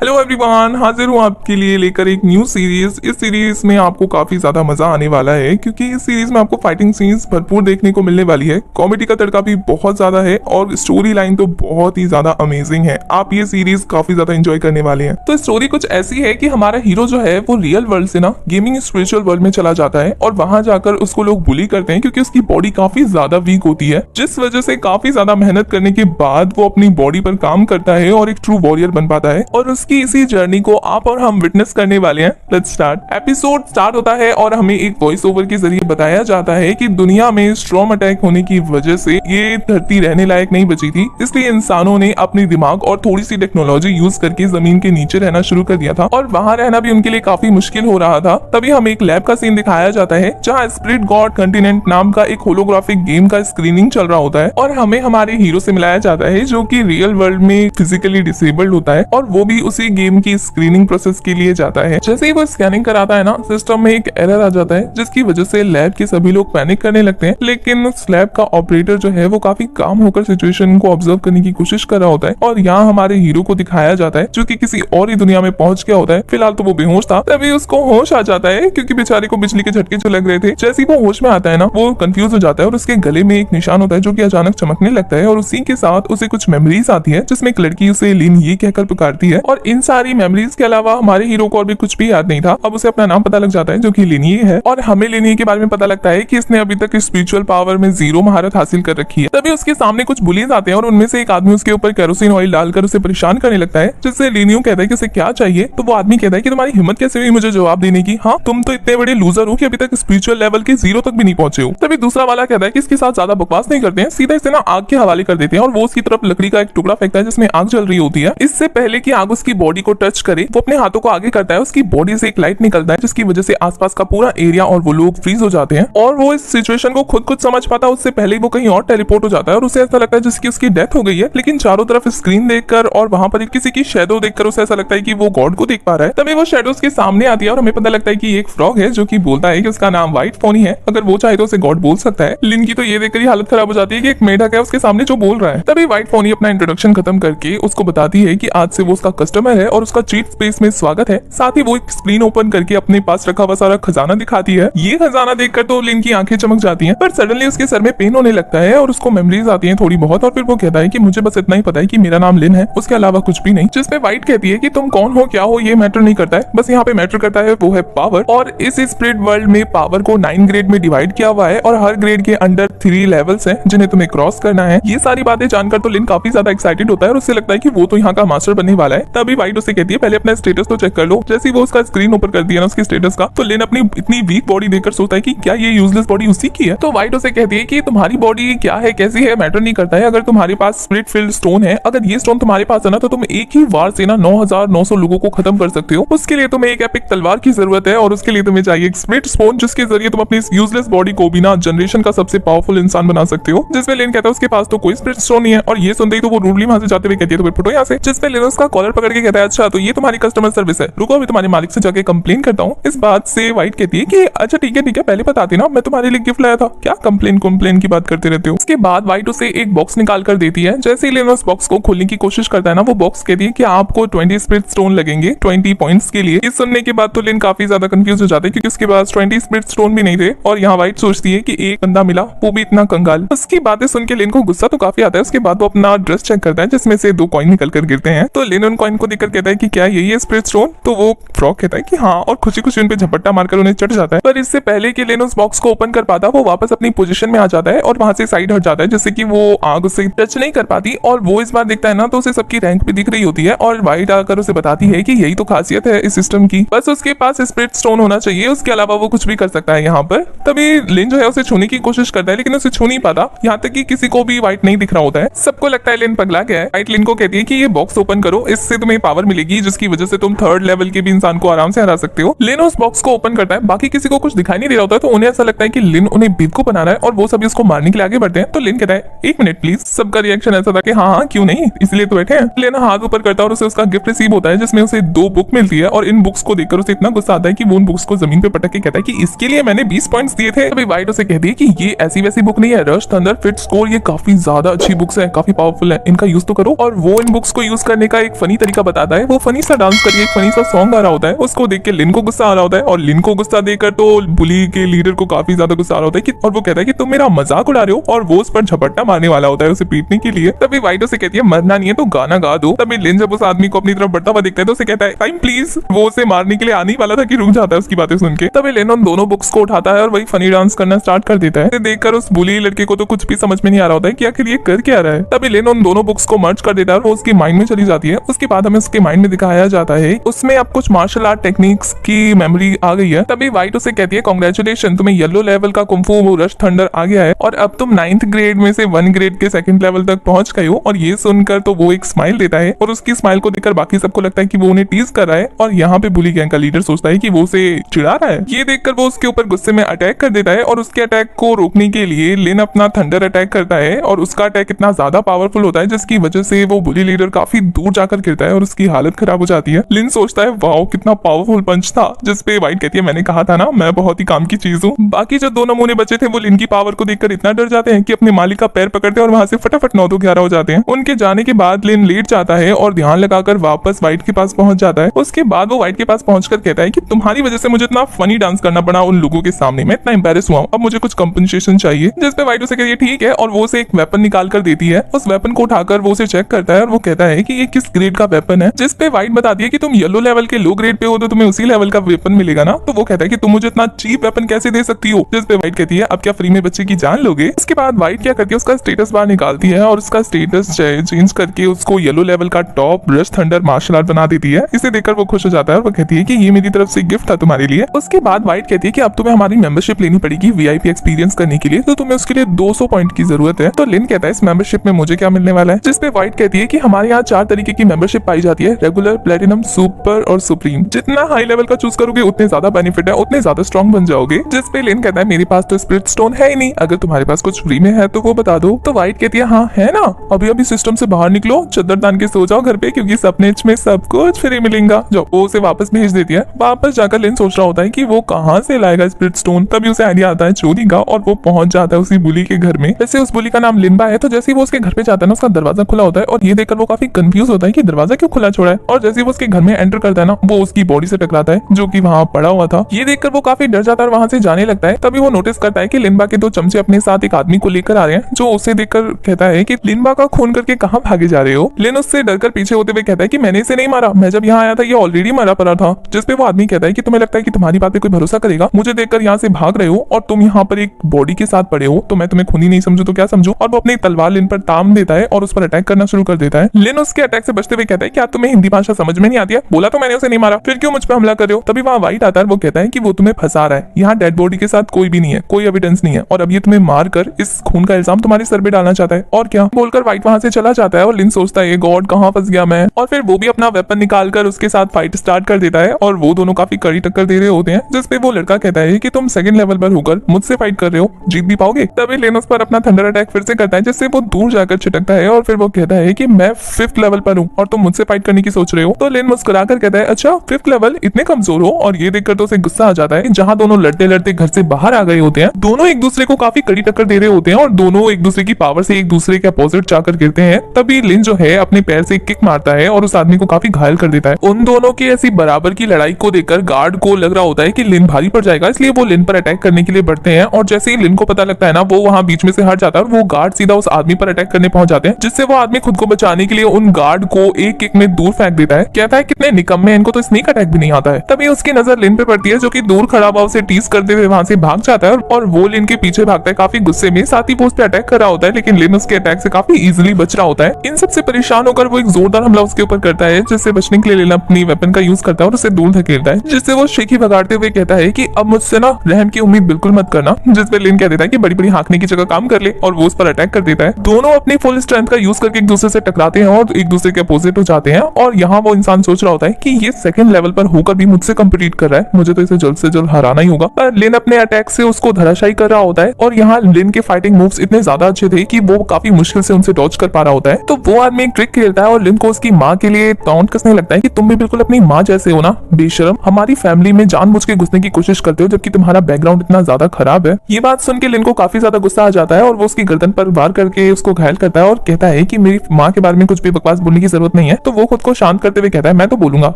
Hello everyone, हाजिर हूँ आपके लिए लेकर एक न्यू सीरीज। इस सीरीज में आपको काफी ज्यादा मजा आने वाला है क्योंकि इस सीरीज में आपको फाइटिंग सीन्स भरपूर देखने को मिलने वाली है। कॉमेडी का तड़का भी बहुत ज्यादा है और स्टोरी लाइन तो बहुत ही ज्यादा अमेजिंग है। आप ये सीरीज काफी ज्यादा एंजॉय करने वाले हैं। तो स्टोरी कुछ ऐसी है कि हमारा हीरो जो है वो रियल वर्ल्ड से ना गेमिंग स्पिरिचुअल वर्ल्ड में चला जाता है और वहां जाकर उसको लोग बुली करते हैं क्योंकि उसकी बॉडी काफी ज्यादा वीक होती है, जिस वजह से काफी ज्यादा मेहनत करने के बाद वो अपनी बॉडी पर काम करता है और एक ट्रू वॉरियर बन पाता है। और उसकी इसी जर्नी को आप और हम विटनेस करने वाले हैं। Let's start. एपिसोड स्टार्ट होता है और हमें एक वॉइस ओवर के जरिए बताया जाता है कि दुनिया में स्ट्रॉम अटैक होने की वजह से ये धरती रहने लायक नहीं बची थी, इसलिए इंसानों ने अपनी दिमाग और थोड़ी सी टेक्नोलॉजी यूज करके जमीन के नीचे रहना शुरू कर दिया था और वहां रहना भी उनके लिए काफी मुश्किल हो रहा था। तभी हमें एक लैब का सीन दिखाया जाता है जहाँ स्पिरिट गॉड कंटिनेंट नाम का एक होलोग्राफिक गेम का स्क्रीनिंग चल रहा होता है और हमें हमारे हीरो से मिलाया जाता है जो कि रियल वर्ल्ड में फिजिकली डिसेबल्ड होता है और वो भी उसी गेम की स्क्रीनिंग प्रोसेस के लिए जाता है। जैसे ही वो स्कैनिंग कराता है ना, सिस्टम में एक एरर आ जाता है जिसकी वजह से लैब के सभी लोग पैनिक करने लगते हैं, लेकिन उस लैब का ऑपरेटर जो है वो काफी काम होकर सिचुएशन को ऑब्जर्व करने की कोशिश कर रहा होता है और यहाँ हमारे हीरो को दिखाया जाता है जो कि किसी और ही दुनिया में पहुंच गया होता है। फिलहाल तो वो बेहोश था, तभी उसको होश आ जाता है क्योंकि बेचारे को बिजली के झटके जो लग रहे थे। जैसे ही वो होश में आता है ना, वो कंफ्यूज हो जाता है और उसके गले में एक निशान होता है जो कि अचानक चमकने लगता है और उसी के साथ उसे कुछ मेमोरीज आती है जिसमें एक लड़की उसे लिन ये कहकर पुकारती है और इन सारी मेमोरीज के अलावा हमारे हीरो को और भी कुछ भी याद नहीं था। अब उसे अपना नाम पता लग जाता है जो कि लिनिये है और हमें लिनिये के बारे में पता लगता है कि इसने अभी तक स्पिरिचुअल पावर में 0 महारत हासिल कर रखी है। तभी उसके सामने कुछ बुलीज आते हैं और उनमें से एक आदमी उसके ऊपर केरोसिन ऑयल डालकर उसे परेशान करने लगता है, जिससे लिनियो कहता है कि उसे क्या चाहिए। तो वो आदमी कहता है कि तुम्हारी हिम्मत कैसे हुई मुझे जवाब देने की? हाँ, तुम तो इतने बड़े लूजर हो कि अभी तक स्पिरिचुअल लेवल के 0 तक भी नहीं पहुंचे हो। तभी दूसरा वाला कहता है कि इसके साथ ज्यादा बकवास नहीं करते हैं, सीधा इसे ना आग के हवाले कर देते हैं और वो उसकी तरफ लकड़ी का एक टुकड़ा फेंकता है जिसमें आग जल रही होती है। इससे पहले कि आग उसकी बॉडी को टच करे, वो अपने हाथों को आगे करता है, उसकी बॉडी से एक लाइट निकलता है जिसकी वजह से आसपास का पूरा एरिया और वो लोग फ्रीज हो जाते हैं और वो इस सिचुएशन को खुद समझ पाता उससे पहले वो कहीं और टेलीपोर्ट हो जाता है और उसे ऐसा लगता है जिसकी उसकी डेथ हो गई है। लेकिन चारों तरफ स्क्रीन देखकर और वहां पर किसी की शैडो देखकर उसे ऐसा लगता है कि वो गॉड को देख पा रहा है। तभी वो शैडो उसके सामने आती है और हमें पता लगता है कि एक फ्रॉग है जो कि बोलता है कि उसका नाम व्हाइट फोनी है, अगर वो चाहे तो उसे गॉड बोल सकता है। लिन की तो ये देखकर ही हालत खराब हो जाती है कि एक मेढक है उसके सामने जो बोल रहा है। तभी व्हाइट फोनी अपना इंट्रोडक्शन खत्म करके उसको बताती है कि आज से वो उसका कस्टमर है और उसका चीट स्पेस में स्वागत है। साथ ही वो एक स्क्रीन ओपन करके अपने पास रखा हुआ सारा खजाना दिखाती है। ये खजाना देखकर तो लिन की आंखें चमक जाती हैं, पर सडनली उसके सर में पेन होने लगता है और उसको मेमोरीज आती हैं थोड़ी बहुत और फिर वो कहता है कि मुझे बस इतना ही पता है कि मेरा नाम लिन है, उसके अलावा कुछ भी नहीं। जिसपे व्हाइट कहती है कि तुम कौन हो क्या हो ये मैटर नहीं करता है, बस यहाँ पे मैटर करता है वो है पावर। और इस स्पिरिट वर्ल्ड में पावर को 9 ग्रेड में डिवाइड किया हुआ है और हर ग्रेड के अंडर 3 लेवल्स हैं जिन्हें तुम्हें क्रॉस करना है। ये सारी बातें जानकर तो लिन काफी ज्यादा एक्साइटेड होता है और उससे लगता है कि वो तो यहाँ का मास्टर बनने वाला है। तभी व्हाइट उसे कहती है पहले अपना स्टेटस तो चेक कर लो। जैसे ही वो उसका स्क्रीन ओपन कर दिया ना उसके स्टेटस का, तो लिन अपनी इतनी वीक बॉडी देखकर सोचता है कि क्या ये यूजलेस बॉडी उसी की है। तो व्हाइट उसे कहती है कि तुम्हारी बॉडी क्या है कैसी है मैटर नहीं करता है, अगर तुम्हारे पास स्पिरिट फील्ड स्टोन है, अगर ये स्टोन तुम्हारे पास है ना तो तुम एक ही वार से ना 9900 लोगों को खत्म कर सकते हो। उसके लिए तुम्हें एक एपिक तलवार की जरूरत है और उसके लिए तुम्हें चाहिए एक स्पिरिट स्टोन जिसके जरिए तुम अपनी यूजलेस बॉडी को बिना जनरेशन का सबसे पावरफुल इंसान बना सकते हो। जिसमें लिन कहता है उसके पास तो कोई स्पिरिट स्टोन नहीं है और ये सुनते ही तो वो रूडली वहां से जाते हुए कहती है तो फिर फुटो यहाँ से। जिसमें लिन उसका कॉलर पकड़ के कहता है अच्छा तो ये तुम्हारी कस्टमर सर्विस है, रुको अभी तुम्हारे मालिक से जाके कंप्लेन करता हूँ। इस बात से व्हाइट कहती है कि अच्छा ठीक है पहले बताती ना, मैं तुम्हारे लिए गिफ्ट लाया था, क्या कंप्लेन की बात करते रहते हो। उसके बाद व्हाइट उसे एक बॉक्स निकाल कर देती है। जैसे ही लिन उस बॉक्स को खोलने की कोशिश करता है ना, वो बॉक्स कहती है कि आपको 20 स्पिरिट स्टोन लगेंगे 20 पॉइंट्स के लिए। इस सुनने के बाद तो लिन काफी ज्यादा कंफ्यूज हो जाता है क्योंकि उसके पास 20 स्पिरिट स्टोन भी नहीं थे और यहाँ व्हाइट सोचती है कि एक बंदा मिला वो भी इतना कंगाल। उसकी बातें सुन के लिन को गुस्सा तो काफी आता है। उसके बाद वो अपना ड्रेस चेक करता है जिसमें से 2 कॉइन निकल कर गिरते हैं। तो लिन उन कॉइन को देखकर कहता है कि क्या यही है स्पिरिट स्टोन? तो वो फ्रॉग कहता है कि हाँ और खुशी खुशी उन पे झपट्टा मारकर उन्हें चढ़ जाता है। पर इससे पहले कि लिन उस बॉक्स को ओपन कर पाता वो वापस अपनी पोजीशन में आ जाता है और वहां से साइड हट जाता है जिससे कि वो आग उससे टच नहीं कर पाती। और वो इस बार देखता है ना तो उसे सबकी रैंक भी दिख रही होती है और व्हाइट आकर उसे बताती है कि यही तो खासियत है इस सिस्टम की, बस उसके पास स्पिरिट स्टोन होना चाहिए, उसके अलावा वो कुछ भी कर सकता है यहाँ पर। तभी लिन जो है उसे छूने की कोशिश करता है लेकिन उसे छू नहीं पाता, यहाँ तक कि किसी को भी व्हाइट नहीं दिख रहा होता है। सबको लगता है लिन पगला गया है। व्हाइट लिन को कहती है कि ये बॉक्स ओपन करो, इससे तुम्हें पावर मिलेगी जिसकी वजह से तुम 3rd लेवल के भी इंसान को आराम से हरा सकते हो। लिन उस बॉक्स को ओपन करता है, बाकी किसी को कुछ दिखाई नहीं दे रहा होता है तो उन्हें ऐसा लगता है कि लिन उन्हें बेवकूफ बना रहा है और वो सभी उसको मारने के लिए आगे बढ़ते हैं। तो लिन कहता है 1 मिनट प्लीज। सबका रिएक्शन ऐसा था कि हाँ क्यों नहीं, इसलिए तो बैठे हैं। लिन हाथ ऊपर करता है और उसे उसका गिफ्ट रिसीव होता है जिसमें उसे 2 बुक मिलती है और इन बुक्स को देखकर उसे इतना गुस्सा आता है कि वो उन बुक्स को जमीन पे पटक के कहता है कि इसके लिए मैंने 20 पॉइंट्स दिए थे। तभी व्हाइट उसे कहती है कि ये ऐसी वैसी बुक नहीं है, रश थंडर फिट स्कोर, ये काफी ज्यादा अच्छी बुक्स है, काफी पावरफुल है, इनका यूज तो करो। और वो इन बुक्स को यूज करने का एक फनी तरीका बताता है वो फनी सा डांस करके एक फनी सा सॉन्ग आ रहा होता है। उसको देख के लिन को गुस्सा आ रहा होता है और लिन को गुस्सा देकर तो बुली के लीडर को काफी ज्यादा गुस्सा आ रहा होता है और वो कहता है कि तुम मेरा मजाक उड़ा रहे हो, और वो उस पर झपट्टा मारने वाला होता है उसे पीटने के लिए। तभी वाइट उसे कहती है मरना नहीं है तो गाना गा दो। तभी लिन जब उस आदमी को अपनी तरफ बढ़ता हुआ दिखता है तो उसे कहता है टाइम प्लीज। वो उसे मारने के लिए आने वाला था कि रुक जाता है उसकी बातें सुन के। तभी लिन उन दोनों बुक्स को उठाता है और वही फनी डांस करना स्टार्ट कर देता है। देखकर उस बुली लड़के को तो कुछ भी समझ में नहीं आ रहा होता है कि आखिर ये कर क्या रहा है। तभी लिन उन दोनों बुक्स को मर्ज कर देता है और वो उसके माइंड में चली जाती है। उसके बाद हमें उसके माइंड में दिखाया जाता है उसमें अब कुछ मार्शल आर्ट टेक्निक्स की मेमोरी आ गई है। तभी वाइट उसे कहती है कांग्रेचुलेशन, तुम्हें येलो लेवल का कुंफू रश थंडर आ गया है और अब तुम 9th ग्रेड में से 1 ग्रेड के 2nd लेवल तक पहुंच गए हो। और ये सुनकर तो वो एक स्माइल देता है और उसकी स्माइल को देखकर बाकी सबको लगता है कि वो उन्हें टीज कर रहा है। और यहाँ पे बुली गैंग का लीडर सोचता है कि वो उसे चिढ़ा रहा है। ये देखकर वो उसके ऊपर गुस्से में अटैक कर देता है और उसके अटैक को रोकने के लिए लिन अपना थंडर अटैक करता है और उसका अटैक इतना ज्यादा पावरफुल होता है जिसकी वजह से वो बुली लीडर काफी दूर जाकर गिरता है और उसकी हालत खराब हो जाती है। लिन सोचता है वाओ कितना पावरफुल पंच था, जिसपे वाइट कहती है मैंने कहा था ना मैं बहुत ही काम की चीज हूँ। बाकी जो दो नमूने बचे थे वो लिन की पावर को देखकर इतना डर जाते हैं कि अपने मालिक का पैर पकड़ते हैं और वहां से फटाफट 9-2-11 हो जाते हैं। उनके जाने के बाद लिन लेट जाता है और ध्यान लगाकर वापस वाइट के पास पहुंच जाता है। उसके बाद वो वाइट के पास पहुंचकर कहता है कि तुम्हारी वजह से मुझे इतना फनी डांस करना पड़ा उन लोगों के सामने, मैं इतना एम्बेरस हुआ हूं, अब मुझे कुछ कंपनसेशन चाहिए। जिसपे वाइट उसे कहती है ठीक है और वो उसे एक वेपन निकाल कर देती है। उस वेपन को उठाकर वो उसे चेक करता है और वो कहता है कि ये किस ग्रेड का वेपन है। जिसपे वाइट बताती है कि तुम येलो लेवल के लो ग्रेड पे हो तो तुम्हें उसी लेवल का वेपन मिलेगा ना। तो वो कहता है कि तुम मुझे इतना चीप वेपन कैसे दे सकती हो। जिसपे वाइट कहती है अब क्या फ्री में बच्चे की जान लोगे। इसके बाद वाइट क्या करती है उसका स्टेटस बार निकालती है और उसका स्टेटस चेंज करके उसको येलो लेवल का top brush thunder martial art बना देती है। इसे देखकर वो खुश हो जाता है और वो कहती है कि ये मेरी तरफ से गिफ्ट था तुम्हारे लिए। उसके बाद वाइट कहती है कि अब तुम्हें हमारी मेंबरशिप लेनी पड़ेगी वीआईपी एक्सपीरियंस करने के लिए, तो तुम्हें उसके लिए 200 पॉइंट की जरूरत है। तो लिन कहता है इस मेंबरशिप में मुझे क्या मिलने वाला है। जिसपे वाइट कहती है कि हमारे यहाँ 4 तरीके की मेंबरशिप पाई जाती है, रेगुलर, प्लेटिनम, सुपर और सुप्रीम। जितना हाई लेवल का चूज करोगे उतने ज्यादा बेनिफिट है, उतने ज्यादा स्ट्रॉन्ग बन जाओगे। जिसपे लिन कहता है मेरे पास तो स्पिरिट स्टोन है ही नहीं, अगर तुम्हारे पास कुछ फ्री में है तो वो बता दो। तो वाइट कहती है हाँ है ना, अभी अभी सिस्टम से बाहर निकलो, चद्दर तान के सो जाओ घर पे क्योंकि सपने में सब कुछ फ्री मिलेगा। जो वो उसे वापस भेज देती है। वापस जाकर लिन सोच रहा होता है कि वो कहाँ से लाएगा स्पिरिट स्टोन। तभी उसे आइडिया आता है चोरी का और वो पहुंच जाता है उसी बुली के घर में। वैसे उस बुली का नाम लिनबा है। तो जैसे ही वो उसके घर पे जाता है ना उसका दरवाजा खुला होता है और ये देखकर वो काफी कंफ्यूज होता है कि दरवाजा क्यों खुला छोड़ा है। और जैसे ही वो उसके घर में एंटर करता है ना वो उसकी बॉडी से टकराता है जो कि वहाँ पड़ा हुआ था। ये देखकर वो काफी डर जाता है और वहां से जाने लगता है। तभी वो नोटिस करता है कि लिनबा के 2 चमचे अपने साथ एक आदमी को लेकर आ रहे हैं, जो उसे देखकर कहता है कि लिनबा का खून करके कहाँ भागे जा रहे हो। लिन उससे डरकर पीछे होते हुए कहता है कि मैंने इसे नहीं मारा, मैं जब यहाँ आया था ये ऑलरेडी मरा पड़ा था। जिसपे वो आदमी कहता है कि तुम्हें लगता है कि तुम्हारी बात पे कोई भरोसा करेगा, मुझे देखकर यहाँ से भाग रहे हो और तुम यहाँ पर एक बॉडी के साथ पड़े हो, तो मैं तुम्हें खूनी नहीं समझू तो क्या समझू। और वो अपनी तलवार लिन पर ताम देता है और उस पर अटैक करना शुरू कर देता है। लिन उसके अटैक से बचते हुए कहता है क्या तुम्हें हिंदी भाषा समझ में नहीं आती है, बोला तो मैंने उसे नहीं मारा, फिर क्यों मुझ पर हमला कर रहे हो। तभी वहाँ वाइट आता है, वो कहता है कि वो तुम्हें फंसा रहा है, यहाँ डेड बॉडी के साथ कोई भी नहीं है, कोई एविडेंस नहीं है और अब ये तुम्हें मार कर इस खून का इल्जाम तुम्हारे सर पे डालना चाहता है और क्या बोलकर वाइट वहां से चला जाता है। और लिन सोचता है गॉड कहाँ फंस गया मैं। और फिर वो भी अपना वेपन निकालकर उसके साथ फाइट स्टार्ट कर देता है और वो दोनों काफी कड़ी टक्कर दे रहे होते हैं। जिसपे वो लड़का कहता है कि तुम 2nd लेवल पर होकर मुझसे फाइट कर रहे हो, जीत भी पाओगे। तभी लिन उस पर अपना थंडर अटैक फिर से करता है जिससे वो दूर जाकर छिटकता है और फिर वो कहता है कि मैं 5th लेवल पर हूँ और तुम मुझसे फाइट करने की सोच रहे हो। तो लिन मुस्कुराकर कहता है अच्छा 5th लेवल, इतने कमजोर हो। और ये देखकर तो उसे गुस्सा आ जाता है। जहाँ दोनों लड़ते लड़ते घर से बाहर आ गए होते हैं, दोनों एक दूसरे को काफी कड़ी टक्कर दे रहे होते हैं और दोनों एक दूसरे की पावर से एक दूसरे के अपोजिट जाकर गिरते हैं। तभी लिन जो है अपने पैर से किक मारता है और उस आदमी को काफी घायल कर देता है। उन दोनों की ऐसी बराबर की लड़ाई को देखकर गार्ड को लग रहा होता है कि लिन भारी पड़ जाएगा, इसलिए वो लिन पर अटैक करने के लिए बढ़ते हैं। और जैसे ही लिन को पता लगता है ना वो वहाँ बीच में से हट जाता है और वो गार्ड सीधा उस आदमी पर अटैक करने पहुंच जाते हैं। जिससे वो आदमी खुद को बचाने के लिए उन गार्ड को एक किक में दूर फेंक देता है। कहता है कितने निकम्मे, इनको तो स्नेक अटैक भी नहीं आता है। तभी उसकी नजर लिन पे पड़ती है जो कि दूर खड़ा हुआ उसे टीज करते हुए वहां से भाग जाता है और वो लिन के पीछे भागता है काफी गुस्से में। साथ ही वो उस पे अटैक कर रहा होता है लेकिन लिन उसके अटैक से काफी इजीली बच रहा होता है। इन सबसे परेशान होकर वो एक जोरदार हमला उसके ऊपर करता है जिससे बचने के लिए लिन अपनी वेपन का यूज करता है और उसे दूर धकेलता है। जिससे वो शेखी भगाड़ते हुए कहता है कि अब मुझसे ना रहम की उम्मीद बिल्कुल मत करना। जिसपे लिन कह देता है कि बड़ी बड़ी हाँकने की जगह काम कर ले और वो उस पर अटैक कर देता है। दोनों अपनी फुल स्ट्रेंथ का यूज करके एक दूसरे से टकराते हैं और एक दूसरे के अपोजिट हो जाते हैं। और यहाँ वो इंसान सोच रहा होता है कि ये 2nd लेवल पर होकर भी मुझसे कम्पीट कर रहा है, मुझे तो इसे जल्द से जल्द हराना ही होगा। पर लिन अपने अटैक से उसको धराशायी कर रहा होता है और यहाँ लिन के फाइटिंग मूव्स इतने ज्यादा अच्छे थे कि वो काफी मुश्किल से उनसे डॉज कर पा रहा होता है। तो वो आदमी एक ट्रिक खेलता है और लिन को उसकी माँ के लिए टॉन्ट कसने लगता है कि तुम भी बिल्कुल अपनी माँ जैसे हो ना, बेशरम, हमारी फैमिली में जानबूझ के घुसने की कोशिश करते हो जबकि तुम्हारा बैकग्राउंड इतना ज्यादा खराब है। ये बात सुन के लिन को काफी ज्यादा गुस्सा आ जाता है और वो उसकी गर्दन पर वार करके उसको घायल करता है और कहता है कि मेरी माँ के बारे में कुछ भी बकवास बोलने की जरूरत नहीं है। तो वो खुद को शांत करते हुए कहता है, मैं तो बोलूंगा,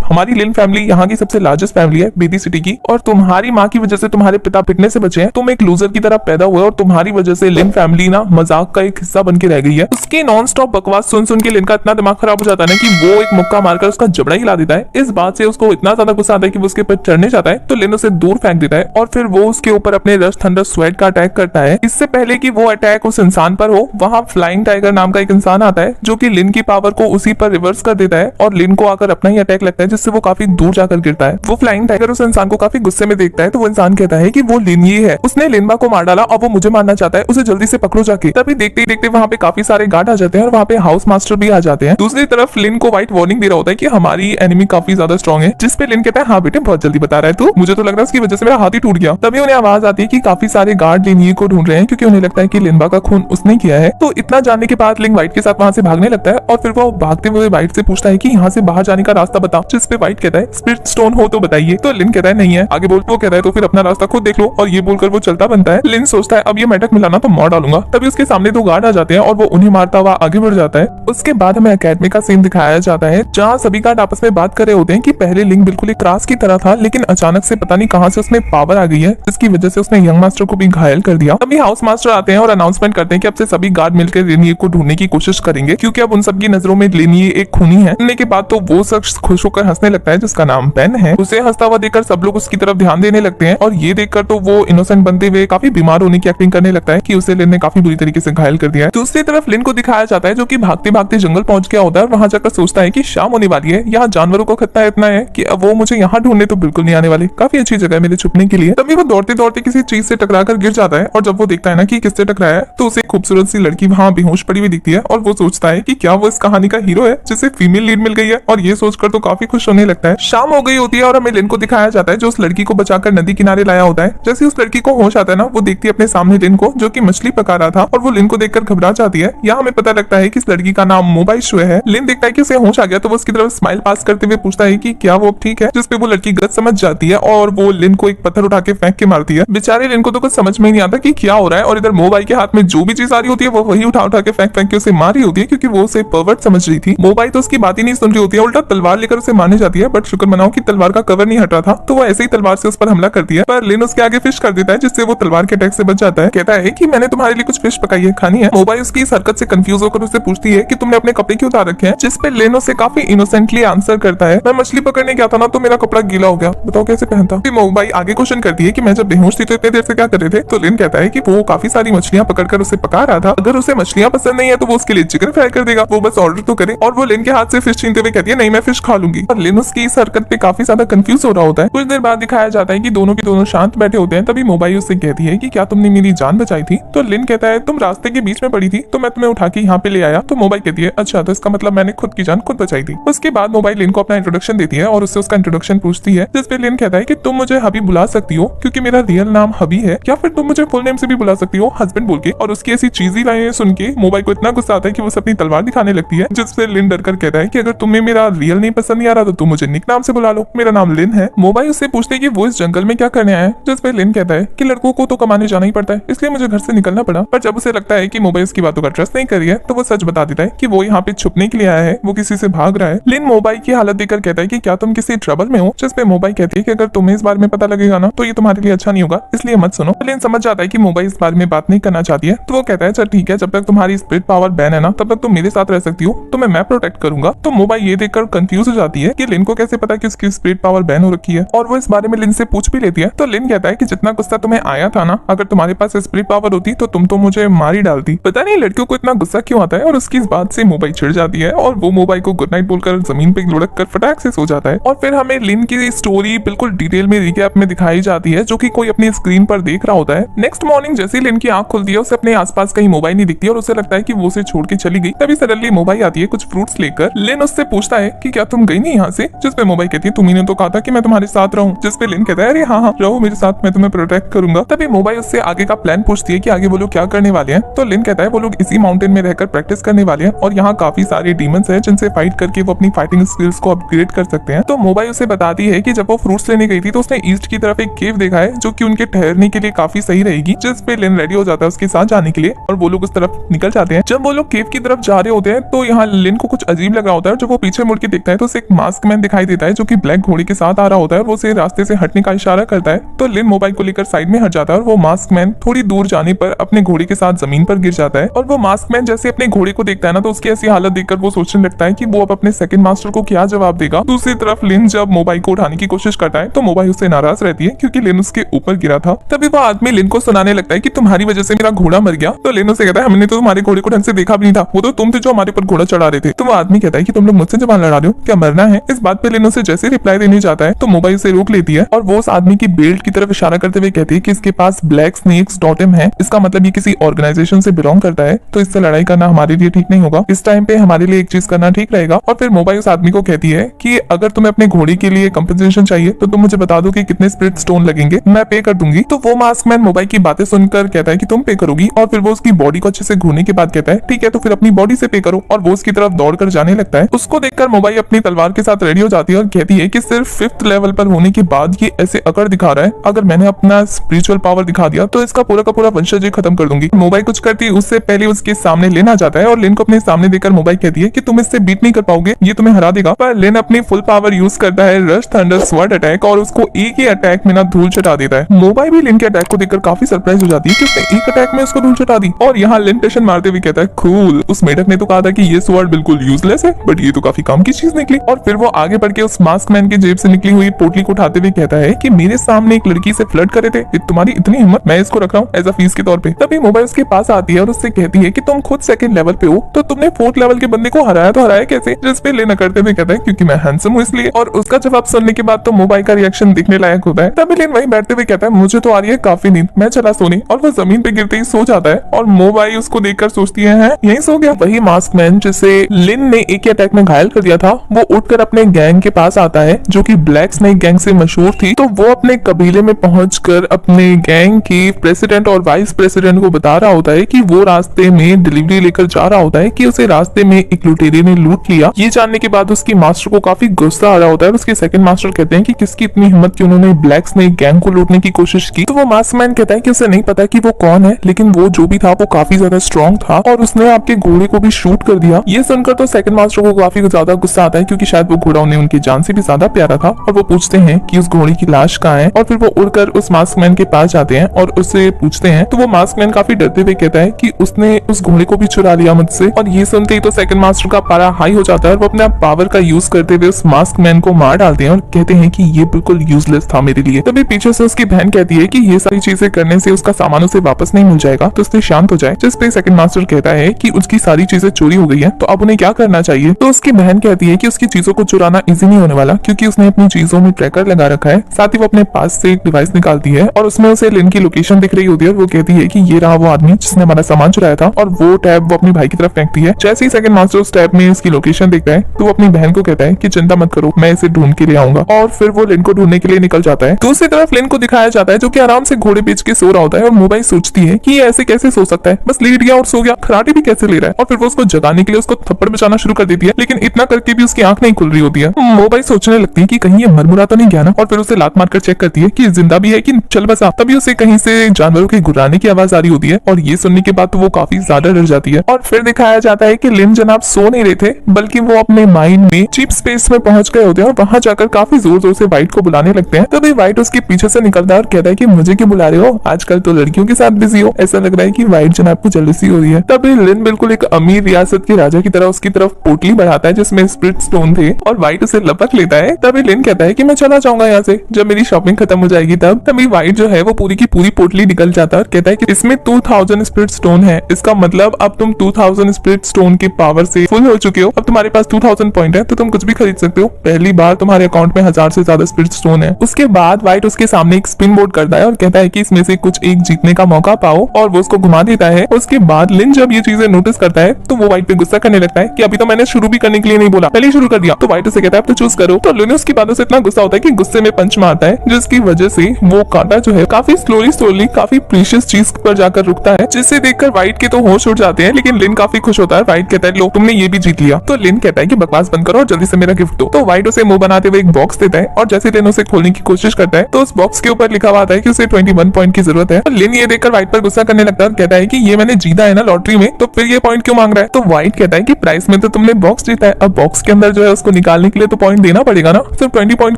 हमारी लिन फैमिली यहाँ की सबसे लार्जेस्ट फैमिली है बेदी सिटी की, और तुम्हारी माँ की वजह से तुम्हारे पिता पिटने से बचे हैं। तुम एक लूजर की तरह पैदा हुए और तुम्हारी वजह से लिन फैमिली ना मजाक का एक हिस्सा बन के रह गई है। उसके नॉन स्टॉप बकवास सुन सुन के लिन का इतना दिमाग खराब हो जाता है ना कि वो एक मुक्का मारकर उसका जबड़ा हिला देता है। इस बात से उसको इतना ज्यादा गुस्सा आता है कि वो उसके ऊपर चढ़ने जाता है, तो लिन उसे दूर फेंक देता है और फिर वो उसके ऊपर अपने रश थंडर स्वेट का अटैक करता है। इससे पहले कि वो अटैक उस इंसान पर हो, वहां फ्लाइंग टाइगर नाम का एक इंसान आता है जो कि लिन की पावर को उसी पर रिवर्स कर देता है और लिन को आकर अपना ही अटैक लगता है, जिससे वो काफी दूर जाकर गिरता है। वो फ्लाइंग टाइगर उस इंसान को काफी गुस्से में देखता है, तो वो इंसान कहता है कि वो लिन ही है, उसने लिनबा को मार डाला और वो मुझे मारना चाहता है, उसे जल्दी से पकड़ो जाके। तभी देखते ही देखते वहाँ पे काफी सारे गार्ड आ जाते हैं और वहाँ पे हाउस मास्टर भी आ जाते हैं। दूसरी तरफ लिन को व्हाइट वार्निंग दे रहा होता है कि हमारी एनिमी काफी ज्यादा स्ट्रॉन्ग है, जिसपे लिन कहता है, हाँ बेटे बहुत जल्दी बता रहा है तू, मुझे तो लग रहा है उसकी वजह से मेरा हाथ ही टूट गया। तभी उन्हें आवाज आती है कि काफी सारे गार्ड लिन को ढूंढ रहे हैं, क्योंकि उन्हें लगता है कि लिनबा का खून उसने किया है। तो इतना जानने के बाद लिन व्हाइट के साथ वहाँ से भागने लगता है और फिर वो भागते हुए व्हाइट से पूछता है कि यहाँ से बाहर जाने का रास्ता बता, जिसपे व्हाइट कहता है स्पिरिट स्टोन हो तो बताइए। तो लिन कहता है नहीं है, आगे बोल। वो कहता है तो फिर अपना रास्ता खुद देख लो, और ये बोलकर वो चलता बनता है। लिन सोचता है अब ये मेटक मिलाना तो मार डालूंगा। तभी उसके सामने दो गार्ड आ जाते हैं और वो उन्हें मारता हुआ आगे बढ़ जाता है। उसके बाद हमें अकेडमी का सीन दिखाया जाता है, जहाँ सभी गार्ड आपस में बात कर रहे होते हैं कि पहले लिंक बिल्कुल एक क्रास की तरह था, लेकिन अचानक से पता नहीं कहां से उसमें पावर आ गई है, जिसकी वजह से उसने यंग मास्टर को भी घायल कर दिया। तभी हाउस मास्टर आते हैं और अनाउंसमेंट करते हैं कि अब से सभी गार्ड मिलकर लिनिये को ढूंढने की कोशिश करेंगे, क्योंकि अब उन सबकी नजरों में लिनिये एक खूनी है। सुनने के बाद तो वो शख्स खुश होकर हंसने लगता है जिसका नाम बेन है। उसे हंसता हुआ देखकर सब लोग उसकी तरफ ध्यान देने लगते हैं और ये देखकर तो वो इनोसेंट बनते हुए काफी बीमार होने की एक्टिंग करने लगता है कि उसे लिन ने काफी बुरी तरीके से घायल कर दिया है। दूसरी तरफ लिन को दिखाया जाता है जो कि भागते भागते जंगल पहुंच गया होता है, वहां जाकर सोचता है कि शाम होने वाली है, यहाँ जानवरों का खतरा इतना है कि अब वो मुझे यहाँ ढूंढने तो बिल्कुल नहीं आने वाले, काफी अच्छी जगह है मेरे छुपने के लिए। तभी वो दौड़ते दौड़ते किसी चीज से टकराकर गिर जाता है और जब वो देखता है ना कि किससे टकराया है, तो उसे खूबसूरत सी लड़की वहाँ बेहोश पड़ी हुई दिखती है और वो सोचता है कि क्या वो इस कहानी का हीरो है जिसे फीमेल लीड मिल गई है, और ये सोचकर तो काफी खुश होने लगता है। शाम हो गई होती है और हमें लिन को दिखाया जाता है जो उस लड़की को बचाकर नदी किनारे लाया होता है। जैसे उस लड़की को होश आता है ना, वो देखती है अपने सामने लिन को जो कि मछली पका रहा था, और वो लिन को देखकर घबरा जाती है। यहाँ हमें पता लगता है कि इस लड़की का नाम मोबाइल शुए है। लिन देखता है कि उसे होश आ गया, तो वो उसकी तरफ स्माइल पास करते हुए पूछता है कि क्या वो ठीक है, जिसपे वो लड़की गलत समझ जाती है और वो लिन को एक पत्थर उठा के फेंक के मारती है। बेचारे लिन को तो कुछ समझ में ही नहीं आता कि क्या हो रहा है, और इधर मोबाइल के हाथ में जो भी चीज आ रही होती है वो वही उठा उठा के फेंक फेंक के उसे मार रही होती है, क्योंकि वो उसे परवर्ट समझ रही थी। मोबाइल तो उसकी बात ही नहीं सुन रही होती है, उल्टा तलवार लेकर उसे मारने जाती है, बट शुक्र मनाओ कि तलवार का कवर नहीं हट रहा था, तो वो ऐसे ही तलवार से उस पर हमला करती है, पर लिन उसके आगे फिश कर देता है, जिससे वो तलवार के अटैक से बच जाता है। कहता है कि मैंने तुम्हारे लिए कुछ फिश पकाई है, खानी है। मोबाइल उसकी इस हरकत से कंफ्यूज होकर उससे पूछती है कि तुमने अपने कपड़े क्यों उतार रखे हैं, जिसपे लिन उसे काफी इनोसेंटली आंसर करता है, मैं मछली पकड़ने गया था ना, तो मेरा कपड़ा गीला हो गया, बताओ कैसे पहनता। मोबाइल आगे क्वेश्चन करती है कि मैं जब बेहोश थी तो इतने देर से क्या कर रहे थे, तो लिन कहता है कि वो काफी सारी मछलियां पकड़कर उसे पका रहा था, अगर उसे मछलियां पसंद नहीं है तो वो उसके लिए चिकन फ्राई कर देगा, वो बस ऑर्डर तो करे। और वो लिन के हाथ से फिश छीनते हुए कहती है नहीं मैं फिश खा लूंगी, और लिन उसकी इस हरकत पे काफी ज्यादा कंफ्यूज हो रहा होता है। कुछ देर बाद दिखाया जाता है कि दोनों के दोनों शांत बैठे होते हैं। तभी मोबाइल उससे कहती है कि क्या तुमने मेरी जान बचाई थी, तो लिन कहता है तुम रास्ते के बीच में पड़ी थी तो मैं तुम्हें उठा के यहाँ पे ले आया। तो मोबाइल कहती है अच्छा, तो इसका मतलब मैंने खुद की जान खुद बचाई थी। उसके बाद मोबाइल लिन को अपना इंट्रोडक्शन देती है और उससे उसका इंट्रोडक्शन पूछती है, जिसपे लिन कहता है कि तुम मुझे हबी बुला सकती हो क्योंकि मेरा रियल नाम हबी है, या फिर तुम मुझे फुल नेम से भी बुला सकती हो हस्बैंड बोल के। और उसकी ऐसी चीजी लाइनें सुन के मोबाइल को इतना गुस्सा आता है कि वो अपनी तलवार दिखाने लगती है, जिससे लिन डर कर कहता है कि अगर तुम्हें मेरा रियल नेम पसंद नहीं आ रहा तो तुम मुझे निक नाम से बुला लो, मेरा नाम लिन है। मोबाइल उससे पूछते है कि वो इस जंगल में क्या करने आया है, जिसपे लिन कहता है कि लड़कों को तो कमाने जाना ही पड़ता है, इसलिए मुझे घर से निकलना पड़ा। पर जब उसे लगता है कि मोबाइल उसकी बातों का ट्रस्ट नहीं कर रही है, तो वो सच बता देता है कि वो यहाँ पे छुपने के लिए आया है, वो किसी से भाग रहा है। लिन मोबाइल की हालत देखकर कहता है कि क्या तुम किसी ट्रबल में हो, जिसपे मोबाइल कहती है कि अगर तुम्हें इस बारे में पता लगेगा ना तो ये तुम्हारे लिए अच्छा नहीं होगा, इसलिए मत सुनो। लिन समझ जाता है कि मोबाइल इस बारे में बात नहीं करना चाहती है, तो वो कहता है चल ठीक है, जब तक तुम्हारी स्पिरिट पावर बैन है ना तब तक तुम मेरे साथ रह सकती हो, तुम्हें मैं प्रोटेक्ट करूंगा। तो मोबाइल ये देखकर कंफ्यूज हो जाती है कि लिन को कैसे पता कि उसकी स्पिरिट पावर बैन हो रखी है, और वो इस बारे में लिन से पूछ भी लेती है। तो लिन कहता है कि जितना गुस्सा तुम्हें आया था ना, अगर तुम्हारे पास स्पिरिट पावर होती तो तुम तो मुझे मार ही डालती। पता नहीं लड़कियों को इतना गुस्सा क्यों आता है, और उसकी इस बात से मोबाइल चिढ़ जाती है और वो मोबाइल को गुड नाइट बोलकर जमीन पे लुढ़क कर फटाक से सो जाता है। और फिर हमें लिन की स्टोरी बिल्कुल डिटेल में रिकैप में दिखाई जाती है, जो कि कोई अपनी स्क्रीन पर देख रहा होता है। नेक्स्ट मॉर्निंग जैसे ही लिन की आंख खुलती है, उसे अपने आसपास कहीं मोबाइल नहीं दिखती और उसे लगता है कि वो उसे छोड़ के चली गई। तभी सडनली मोबाइल आती है कुछ फ्रूट्स लेकर। लिन उससे पूछता है कि क्या तुम गई नहीं यहाँ से। जिस पे मोबाइल कहती है तुम्ही ने तो कहा था कि मैं तुम्हारे साथ रहूं। जिस पे लिन कहता है अरे हाँ रहो मेरे साथ, मैं तुम्हें प्रोटेक्ट करूंगा। तभी मोबाइल उससे आगे का प्लान पूछती है कि आगे वो लोग क्या करने वाले हैं। तो लिन कहता है वो लोग इसी माउंटेन में रहकर प्रैक्टिस करने वाले हैं और यहाँ काफी सारे डीमंस हैं जिनसे फाइट करके वो अपनी फाइटिंग स्किल्स को अपग्रेड कर सकते हैं। तो मोबाइल उसे बताती है कि जब वो फ्रूट्स लेने गई थी तो उसने ईस्ट की तरफ एक केव देखा है जो कि उनके ठहरने के लिए काफी सही रहेगी। जिस पे लिन रेडी हो जाता है उसके साथ जाने के लिए और वो लोग उस तरफ निकल जाते हैं। जब वो लोग केव की तरफ जा रहे होते हैं तो यहाँ लिन को कुछ अजीब लग रहा होता है। जब वो पीछे मुड़ के देखता है तो उसे एक मास्क मैन दिखाई देता है जो कि ब्लैक घोड़े के साथ आ रहा होता है और वो उसे रास्ते से हटने का इशारा करता है। तो लिन मोबाइल को लेकर साइड में हट जाता है और वो मास्क मैन थोड़ी दूर जाने पर अपने घोड़े के साथ जमीन पर गिर जाता है। और वो मास्क मैन जैसे अपने घोड़े को देखता है ना तो उसकी ऐसी हालत देखकर वो सोचने लगता है कि वो अब अपने सेकंड मास्टर को क्या जवाब देगा। दूसरी तरफ लिन जब मोबाइल को उठाने की कोशिश करता है तो मोबाइल उससे नाराज रहती है क्योंकि लिन उसके ऊपर गिरा था। तभी वो आदमी लिन को सुनाने लगता है कि तुम्हारी वजह से मेरा घोड़ा मर गया। तो लिन उसे कहता है हमने तो तुम्हारे घोड़े को ढंग से देखा भी नहीं था, वो तो तुम थे जो हमारे ऊपर घोड़ा चढ़ा रहे थे। तो वो आदमी कहता है कि तुम लोग मुझसे जबान लड़ा रहे हो, क्या मरना है? इस बात पे लिन उसे जैसे रिप्लाई देने जाता है तो मोबाइल से रोक लेती है और वो उस आदमी की बेल्ट की तरफ इशारा करते हुए कहती है कि इसके पास ब्लैक स्नेक्स टोटेम है, इसका मतलब ये किसी ऑर्गेनाइजेशन से बिलोंग करता है, तो इससे लड़ाई करना हमारे लिए ठीक नहीं होगा। इस टाइम पे हमारे लिए एक चीज करना ठीक रहेगा। और फिर मोबाइल उस आदमी को कहती है कि अगर तुम्हें अपने घोड़े के लिए कंपनसेशन चाहिए तो तुम मुझे बता दो कि कितने स्पिरिट स्टोन लगेंगे, मैं पे कर दूंगी। तो वो मास्क मैन मोबाइल की बातें सुनकर कहता है कि तुम पे करोगी और फिर वो उसकी बॉडी को अच्छे से घूरने के बाद कहता है ठीक है तो फिर अपनी बॉडी से पे करो। और वो उसकी तरफ दौड़ कर जाने लगता है। उसको देखकर मोबाइल अपनी तलवार के साथ रेडी हो जाती है और कहती है कि सिर्फ 5th लेवल पर होने के बाद ये ऐसे अकड़ दिखा रहा है, अगर मैंने अपना स्पिरिचुअल पावर दिखा दिया तो इसका पूरा का पूरा वंशज ही खत्म कर दूंगी। मोबाइल कुछ करती है उससे पहले उसके सामने लिन आ जाता है और लिन को अपने सामने देखकर मोबाइल कहती है कि तुम इससे बीट नहीं कर पाओगे, ये तुम्हें हरा देगा। पर लिन अपनी फुल पावर यूज करता है रश थंडर स्वर्ड अटैक और उसको एक ही अटैक में ना धूल चटा देता है। मोबाइल भी लिन के अटैक को देखकर काफी सरप्राइज हो जाती है कि उसने एक अटैक में उसको धूल चटा दी। और यहाँ लिन टेंशन मारते हुए कहता है कूल, उस मेढक ने तो कहा था कि ये स्वर्ड बिल्कुल यूजलेस है बट ये तो काफी काम की चीज निकली। और फिर वो आगे बढ़ के उस मास्क मैन की जेब से निकली हुई पोटली को उठाते हुए कहता है कि मेरे सामने एक लड़की से फ्लर्ट करे थे, तुम्हारी इतनी हिम्मत, मैं इसको रख रहा हूँ एज अ फीस के तौर पे। तभी मोबाइल उसके पास आती है और उससे कहती है कि तुम खुद सेकंड लेवल पे हो तो तुमने 4th लेवल के बंदे को हराया तो हराया कैसे? जिस पे लेना करते हुए कहता है क्योंकि मैं हैंडसम हूँ इसलिए। और उसका जवाब सुनने के बाद तो मोबाइल का रिएक्शन दिखने लायक होता है। तभी लिन वहीं बैठते हुए कहता है मुझे तो आ रही है काफी नींद, मैं चला सोने। और वो जमीन पे गिरते ही सो जाता है और मोबाइल उसको देखकर सोचती है यही सो गया। वही मास्क मैन जिसे लिन ने एक ही अटैक में घायल कर दिया था वो उठकर अपने गैंग के पास आता है जो कि ब्लैक स्नेक गैंग से मशहूर थी। तो वो अपने कबीले में पहुंचकर अपने गैंग के प्रेसिडेंट और वाइस प्रेसिडेंट को बता रहा होता है कि वो रास्ते में डिलीवरी लेकर जा रहा होता है कि उसे रास्ते में एक लुटेरे ने लूट लिया। ये जानने के बाद उसकी मास्टर को काफी गुस्सा आ रहा होता है। उसके सेकंड मास्टर कहते हैं कि किसकी इतनी हिम्मत कि उन्होंने ब्लैक स्नेक गैंग को लूटने की कोशिश की। तो वो मास्क मैन कहता है कि उसे नहीं पता कि वो कौन है, लेकिन वो जो भी था वो काफी ज्यादा स्ट्रॉन्ग था और उसने आपके घोड़े को भी शूट कर दिया। ये सुनकर तो सेकंड मास्टर को काफी ज्यादा गुस्सा आता है क्योंकि शायद वो घोड़ा उन्हें उनकी जान से भी ज्यादा प्यारा था। और वो पूछते हैं कि उस घोड़े की लाश कहाँ है और फिर वो उड़कर उस मास्क मैन के पास जाते हैं और उससे पूछते हैं। तो वो मास्क मैन काफी डरते हुए कहता है कि उसने उस घोड़े को भी चुरा लिया मुझसे। और ये सुनते ही तो सेकंड मास्टर का पारा हाई हो जाता है और वो अपने पावर का यूज करते हुए उस मास्क मैन को मार डालते हैं और कहते हैं कि ये बिल्कुल यूजलेस था मेरे लिए। तभी पीछे से उसकी बहन कहती है कि ये सारी चीजें करने से उसका सामान उसे वापस नहीं मिल जाएगा तो इसलिए शांत हो जाए। जिस पे सेकंड मास्टर कहता है कि उसकी सारी चीजें चोरी हो गई है तो अब उन्हें क्या करना चाहिए। तो उसकी बहन कहती है कि उसकी चीजों को चुराना इजी नहीं होने वाला क्योंकि उसने अपनी चीजों में ट्रैकर लगा रखा है। साथ ही वो अपने पास से एक डिवाइस निकालती है और उसमें उसे लिन की लोकेशन दिख रही होती है और वो कहती है कि ये रहा वो आदमी जिसने हमारा सामान चुराया था। और वो टैब वो अपनी भाई की तरफ फेंकती है। जैसे ही सेकंड मास्टर उस टैब में इसकी लोकेशन देखता है तो वो अपनी बहन को कहता है कि चिंता मत करो, मैं इसे ढूंढ के ले आऊंगा। और फिर वो लिन को ढूंढने के लिए निकल जाता है। दूसरी तरफ लिन को दिखाया जाता है जो कि आराम से घोड़े बेच के सो रहा होता है और मोबाइल सोचती है कि ये ऐसे कैसे सो सकता है, बस लेट गया और सो गया, खराटे भी कैसे ले रहा है। और फिर वो उसको जगाने के लिए उसको थप्पड़ बचाना शुरू कर देती है, लेकिन इतना करके भी उसकी आंख नहीं खुल रही होती है। मोबाइल सोचने लगती है कि कहीं ये मरमुरा तो नहीं गया ना। और फिर उसे लात मारकर चेक करती है कि जिंदा भी है कि चल बसा। तभी उसे कहीं से जानवरों के गुर्राने की आवाज आ रही होती है और ये सुनने के बाद तो वो काफी ज्यादा डर जाती है। और फिर दिखाया जाता है कि लिन जनाब सो नहीं रहे थे बल्कि वो अपने माइंड में चीप स्पेस में पहुंच गए होते हैं और वहां जाकर काफी जोर जोर से वाइट को बुलाने लगते हैं। तभी वाइट उसके पीछे से निकलता है और कहता है कि मुझे क्यों बुला रहे हो, आजकल तो लड़कियों के साथ बिजी हो। ऐसा लग रहा है कि वाइट जनाब को जेलसी हो रही है। तभी लिन बिल्कुल एक अमीर रियासत के राजा की तरह उसकी तरफ पोटली बढ़ाता है जिसमें स्पिरिट स्टोन थे और वाइट उसे लपक लेता है। तभी लिन कहता है कि मैं चला जाऊंगा यहाँ से, जब मेरी शॉपिंग खत्म हो जाएगी तब। तभी वाइट जो है वो पूरी की पूरी पोटली निकल जाता है और कहता है कि इसमें 2000 स्पिरिट स्टोन है, इसका मतलब अब तुम 2000 स्पिरिट स्टोन की पावर से फुल हो चुके हो। अब तुम्हारे पास 2000 पॉइंट है तो तुम कुछ भी खरीद सकते हो। पहली बार तुम्हारे अकाउंट में 1000 से ज्यादा स्पिरिट स्टोन है। उसके बाद वाइट उसके सामने एक स्पिन बोर्ड करता है और कहता है कि इसमें से कुछ एक जीतने का मौका पाओ और वो उसको घुमा देता है। उसके बाद लिन जब ये चीजें नोटिस करता है तो वो वाइट पे गुस्सा करने लगता है कि अभी तो मैंने शुरू भी करने के लिए नहीं बोला, पहले ही शुरू कर दिया। तो वाइट उसे कहता है अब तो चूज करो। तो लिन उसकी बातों से इतना गुस्सा होता है कि गुस्से में पंच मारता है, जिसकी वजह से वो कांटा जो है काफी स्लोली काफी प्रीशियस चीज पर जाकर रुकता है, जिसे देखकर वाइट के तो होश उड़ जाते हैं। लेकिन लिन काफी खुश होता है। वाइट कहता है लो तुमने ये भी जीत लिया। तो लिन कहता है कि बकवास बंद करो और जल्दी से मेरा गिफ्ट दो। तो वाइट उसे मुंह बनाते हुए एक बॉक्स देता है और जैसे लिन उसे खोलने की कोशिश करता है तो उस बॉक्स के ऊपर लिखा हुआ आता है कि उसे 21 पॉइंट की जरूरत है। तो लिन ये देखकर वाइट पर गुस्सा करने लगता है और कहता है कि ये मैंने जीता है ना लॉटरी में, तो फिर ये पॉइंट क्यों मांग रहा है। तो वाइट कहता है कि प्राइस में तो तुमने बॉक्स जीता है, अब बॉक्स के अंदर जो है उसको निकालने के लिए तो पॉइंट देना पड़ेगा ना, सिर्फ 20 पॉइंट